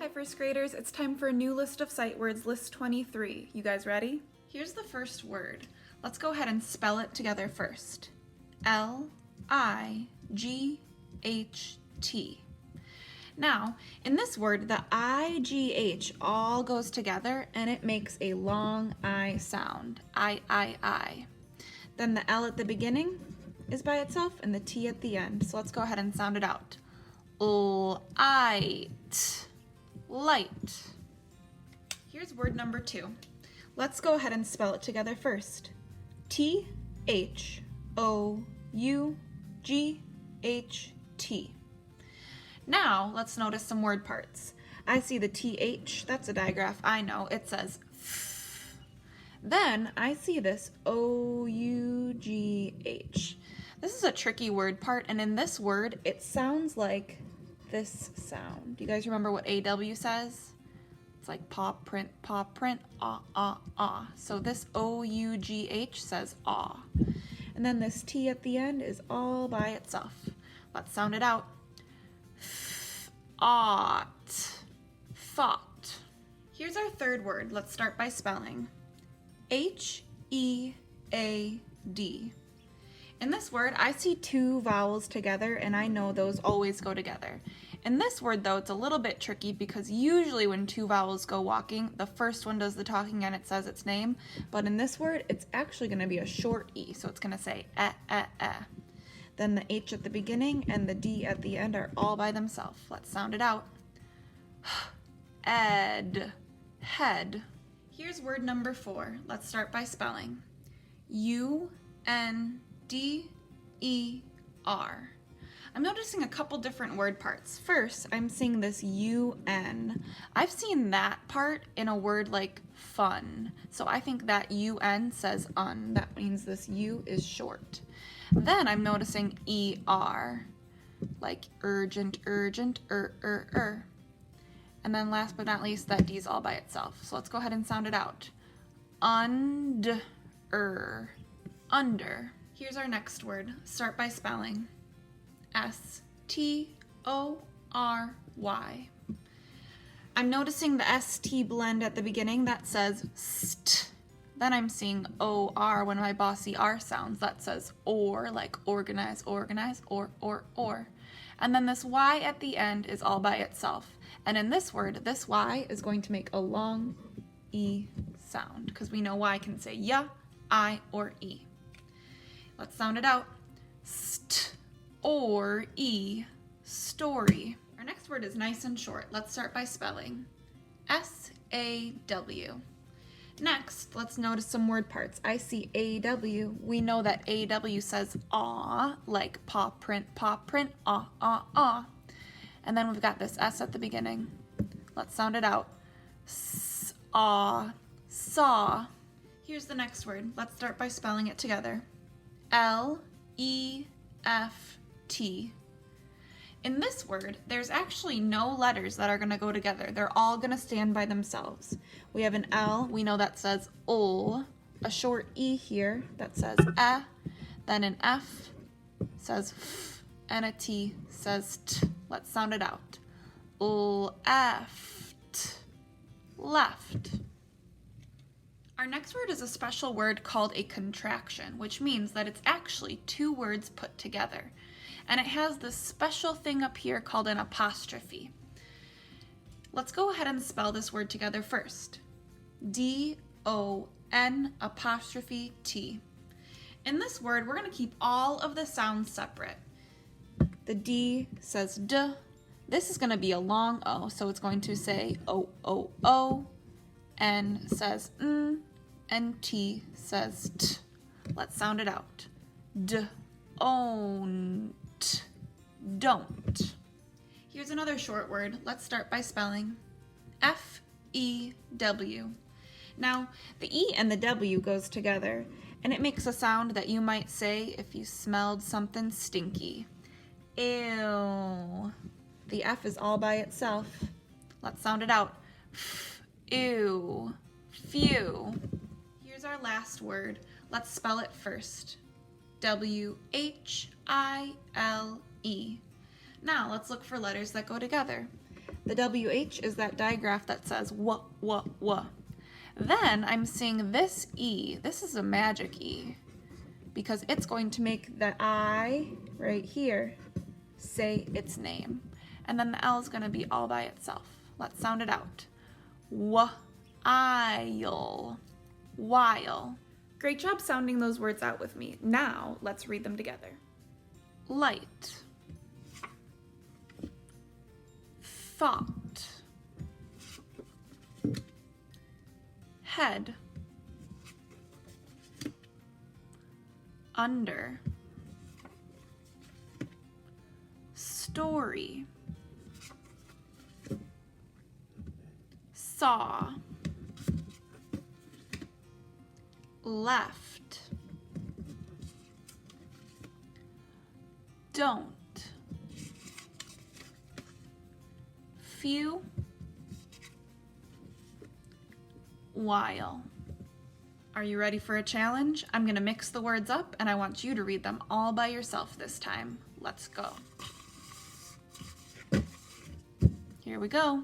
Hi first graders, it's time for a new list of sight words, list 23. You guys ready? Here's the first word. Let's go ahead and spell it together first. L-I-G-H-T. Now, in this word, the I-G-H all goes together and it makes a long I sound. I. Then the L at the beginning is by itself and the T at the end. So let's go ahead and sound it out. Light. Light. Here's word number 2. Let's go ahead and spell it together first. T-H-O-U-G-H-T. Now, let's notice some word parts. I see the TH, that's a digraph, I know, it says F. Then I see this O-U-G-H. This is a tricky word part, and in this word, it sounds like this sound. Do you guys remember what AW says? It's like paw print, ah, ah, ah. So this O-U-G-H says ah. And then this T at the end is all by itself. Let's sound it out. Ought. Thought. Here's our third word. Let's start by spelling. H-E-A-D. In this word, I see 2 vowels together, and I know those always go together. In this word, though, it's a little bit tricky because usually when 2 vowels go walking, the first one does the talking and it says its name. But in this word, it's actually going to be a short E, so it's going to say eh, eh, eh. Then the H at the beginning and the D at the end are all by themselves. Let's sound it out. Ed. Head. Here's word number 4. Let's start by spelling. U-N-D-E-R. I'm noticing a couple different word parts. First, I'm seeing this U-N. I've seen that part in a word like fun. So I think that U-N says un. That means this U is short. Then I'm noticing E-R, like urgent, And then last but not least, that D's all by itself. So let's go ahead and sound it out. Under. Under. Here's our next word. Start by spelling. S-T-O-R-Y. I'm noticing the S-T blend at the beginning that says st. Then I'm seeing O-R when my bossy R sounds. That says or, like organize, or. And then this Y at the end is all by itself. And in this word, this Y is going to make a long E sound because we know Y can say ya, I, or E. Let's sound it out. St. Or E, story. Our next word is nice and short. Let's start by spelling. S-A-W. Next, let's notice some word parts. I see A-W. We know that A-W says aw, like paw print, ah, ah, ah. And then we've got this S at the beginning. Let's sound it out. S-aw, saw. Here's the next word. Let's start by spelling it together. L-E-F-T. In this word, there's actually no letters that are going to go together. They're all going to stand by themselves. We have an L, we know that says ol, a short E here that says eh, then an F says f, and a T says t. Let's sound it out. Left. Left. Our next word is a special word called a contraction, which means that it's actually 2 words put together. And it has this special thing up here called an apostrophe. Let's go ahead and spell this word together first. D-O-N'-T. In this word, we're going to keep all of the sounds separate. The D says D. This is going to be a long O, so it's going to say O-O-O. N says N, and T says T. Let's sound it out. D-O-N'. Don't. Here's another short word. Let's start by spelling. F-E-W. Now, the E and the W goes together, and it makes a sound that you might say if you smelled something stinky. Ew. The F is all by itself. Let's sound it out. Ew. Few. Here's our last word. Let's spell it first. W-H-I-L-E. Now let's look for letters that go together. The WH is that digraph that says wah, wah, wah. Then I'm seeing this E. This is a magic E because it's going to make the I right here say its name. And then the L is going to be all by itself. Let's sound it out. While. While. Great job sounding those words out with me. Now let's read them together. Light. Thought. Head. Under. Story. Saw. Left. Don't. Few. While. Are you ready for a challenge? I'm going to mix the words up and I want you to read them all by yourself this time. Let's go. Here we go.